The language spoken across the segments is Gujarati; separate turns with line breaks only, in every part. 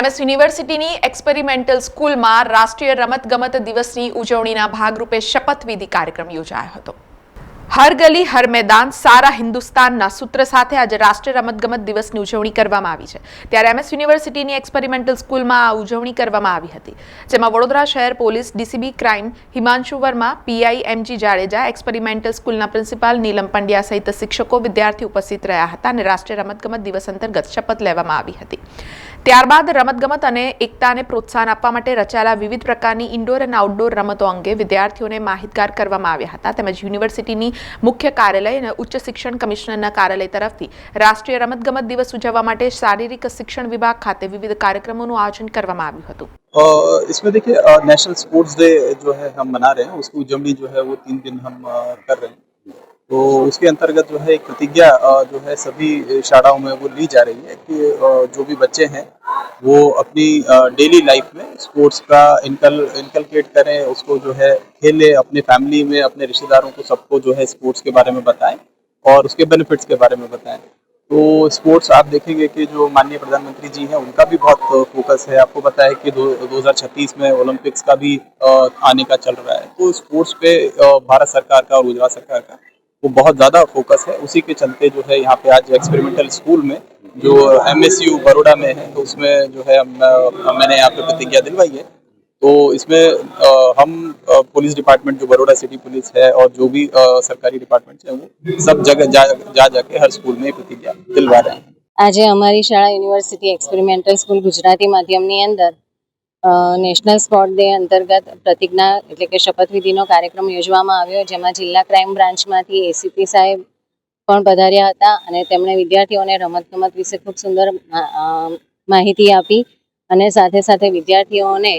એમએસ યુનિવર્સિટીની એક્સપેરિમેન્ટલ સ્કૂલમાં રાષ્ટ્રીય રમતગમત દિવસની ઉજવણીના ભાગરૂપે શપથવિધિ કાર્યક્રમ યોજાયો હતો. હર ગલી હર મેદાન સારા હિન્દુસ્તાનના સૂત્ર સાથે આજે રાષ્ટ્રીય રમતગમત દિવસની ઉજવણી કરવામાં આવી છે. ત્યારે એમએસ યુનિવર્સિટીની એક્સપેરિમેન્ટલ સ્કૂલમાં આ ઉજવણી કરવામાં આવી હતી, જેમાં વડોદરા શહેર police DCB crime Himanshu Verma, PI MG Jadeja, experimental સ્કૂલના પ્રિન્સિપાલ નીલમ પંડ્યા સહિત શિક્ષકો વિદ્યાર્થીઓ ઉપસ્થિત રહ્યા હતા અને રાષ્ટ્રીય રમતગમત દિવસ અંતર્ગત શપથ લેવામાં આવી હતી. ત્યારબાદ રમતગમત અને એકતાને પ્રોત્સાહન આપવા માટે રચાયેલા વિવિધ પ્રકારની ઇન્ડોર અને આઉટડોર રમતો અંગે વિદ્યાર્થીઓને માહિતગાર કરવામાં આવ્યા હતા. તેમજ યુનિવર્સિટીની મુખ્ય કાર્યાલય અને ઉચ્ચ શિક્ષણ કમિશનરના કાર્યાલય તરફથી રાષ્ટ્રીય રમતગમત દિવસ ઉજવવા માટે શારીરિક શિક્ષણ વિભાગ ખાતે વિવિધ કાર્યક્રમોનું આયોજન કરવામાં આવ્યું હતું.
इसमें देखिए नेशनल स्पोर्ट्स डे जो है हम मना रहे हैं, उसकी उजवनी जो है वो 3 दिन हम कर रहे हैं. तो उसके अंतर्गत जो है एक प्रतिज्ञा जो है सभी शालाओं में वो ली जा रही है कि जो भी बच्चे हैं वो अपनी डेली लाइफ में स्पोर्ट्स का इनकलकेट करें, उसको जो है खेले, अपने फैमिली में अपने रिश्तेदारों को सबको जो है स्पोर्ट्स के बारे में बताएं और उसके बेनिफिट्स के बारे में बताएं. तो स्पोर्ट्स आप देखेंगे कि जो माननीय प्रधानमंत्री जी हैं उनका भी बहुत फोकस है. आपको पता है कि 2036 में ओलंपिक्स का भी आने का चल रहा है. तो स्पोर्ट्स पे भारत सरकार का और गुजरात सरकार का वो बहुत ज़्यादा फोकस है. उसी के चलते जो है यहाँ पे आज एक्सपेरिमेंटल स्कूल में जो MSU बड़ोड़ा में है, तो उसमें जो है मैंने यहाँ पे प्रतिज्ञा दिलवाई है. तो इसमें हम पुलिस डिपार्टमेंट जो बड़ोड़ा सिटी पुलिस है और जो भी सरकारी डिपार्टमेंट है वो सब जगह जाके हर स्कूल में प्रतिज्ञा दिलवा रहे हैं.
આજે અમારી શાળા યુનિવર્સિટી એક્સપેરિમેન્ટલ સ્કૂલ ગુજરાતી માધ્યમની અંદર નેશનલ સ્પોર્ટ ડે અંતર્ગત પ્રતિજ્ઞા એટલે કે શપથવિધિનો કાર્યક્રમ યોજવામાં આવ્યો, જેમાં જિલ્લા ક્રાઇમ બ્રાન્ચમાંથી એસીપી સાહેબ પણ પધાર્યા હતા અને તેમણે વિદ્યાર્થીઓને રમતગમત વિશે ખૂબ સુંદર માહિતી આપી અને સાથે સાથે વિદ્યાર્થીઓને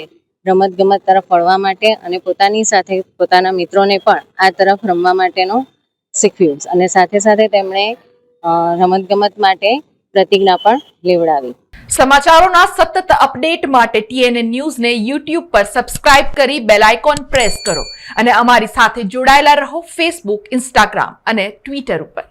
રમતગમત તરફ વળવા માટે અને પોતાની સાથે પોતાના મિત્રોને પણ આ તરફ રમવા માટેનું શીખવ્યું અને સાથે સાથે તેમણે રમતગમત માટે પ્રતિજ્ઞા પણ લેવડાવી.
સમાચારોના સતત અપડેટ માટે TNN ન્યૂઝને YouTube પર સબસ્ક્રાઇબ કરી બેલ આઇકોન પ્રેસ કરો અને અમારી સાથે જોડાયેલા રહો ફેસબુક, ઇન્સ્ટાગ્રામ અને ટ્વિટર ઉપર.